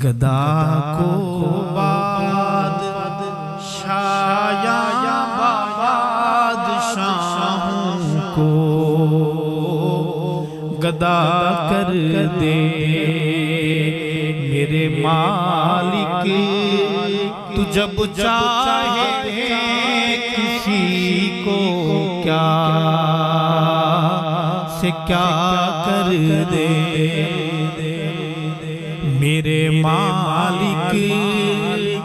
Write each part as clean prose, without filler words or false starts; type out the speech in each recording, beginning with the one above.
गदा को बाद शाया बादशाहों को गदा कर दे मेरे मालिक। तू जब चाहे किसी को क्या से क्या कर दे मेरे मालिक।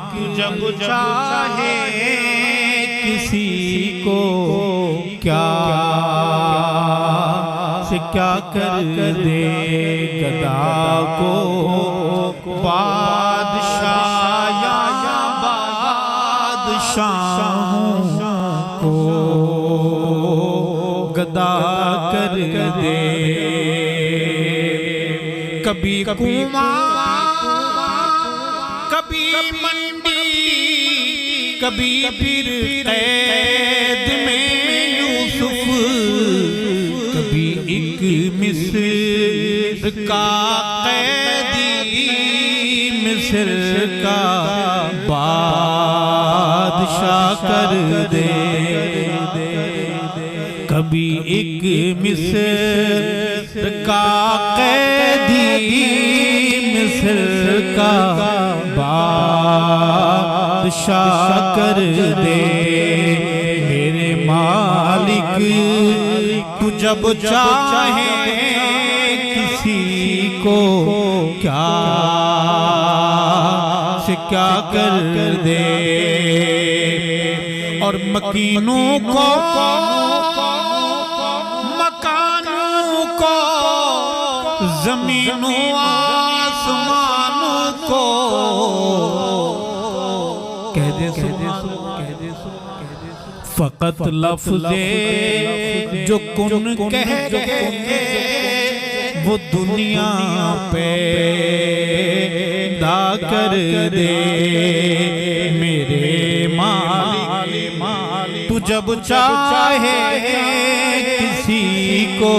तू जब चाहे किसी को क्या से क्या कर दे गदा को बादशाह या बादशाहों को गदा कर दे। कभी कुमार कभी मंडी कभी फिर कैद में यूसुफ कभी एक मिस्र का कैदी मिस्र का बादशाह कर दे। कभी एक मिस्र का कैदी मिस्र का बादशाह कर दे मेरे मालिक। तू जब चाहे किसी को क्या से क्या कर दे। और मकीनों को मकानों को जमीनों आसमानों को कह दे फकत लफ्ज़े जो कुन कह के वो दुनिया पे दा कर दे मेरे मालिक। तू जब चाहे किसी को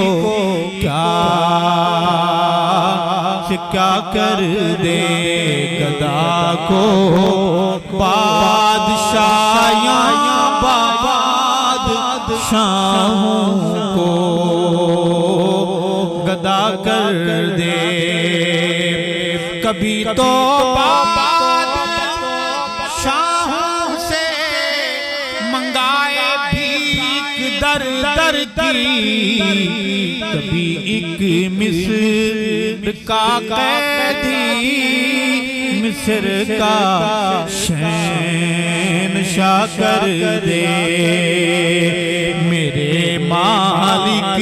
क्या से क्या कर दे गदा को बादशाह या बादशाहों को गदा कर दे। कभी तो बादशाहों से मंगाए भीख दर दर की। कभी एक मिस्र का कैदी मिस्र का शहंशाह कर दे मेरे मालिक।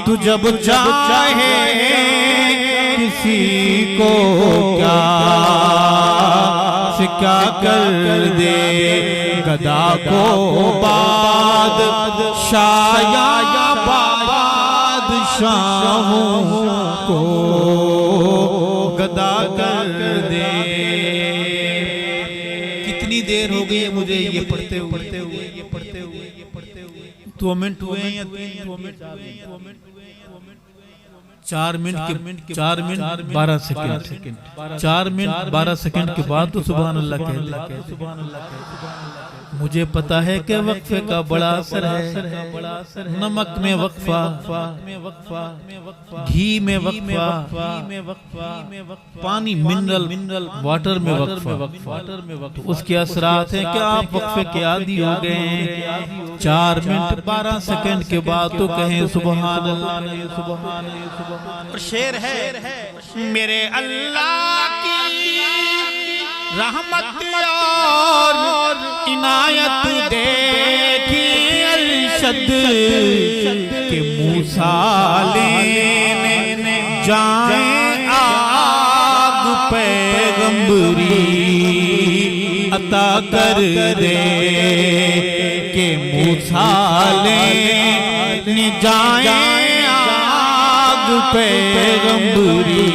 तू जब चाहे किसी को क्या से क्या कर दे गदा को बादशाह या बादशाहों को गदा कर दे। कितनी देर हो गई है मुझे ये पढ़ते हुए 2 मिनट हुए हैं या 2 minute 4 minute 12 second 4 minute 12 second के बाद तो सुभान अल्लाह कह दे। मुझे पता है कि वक्फे का बड़ा असर है। नमक में वक्फा घी में वक्फा पानी मिनरल वाटर में वक्फा तो उसके असरात हैं कि आप वक्फे के आदी हो गए हैं। 4 मिनट 12 सेकंड के बाद तो कहें सुभान अल्लाह। और शेर है मेरे अल्लाह की रहमत और इनायत देखी अरशद के मूसा लेने जाए आग पैगंबरी अता कर दे के मूसा लेने जाए आग पैगंबरी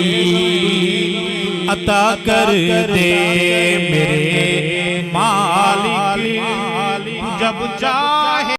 अता कर दे मेरे मालिक। जब चाहे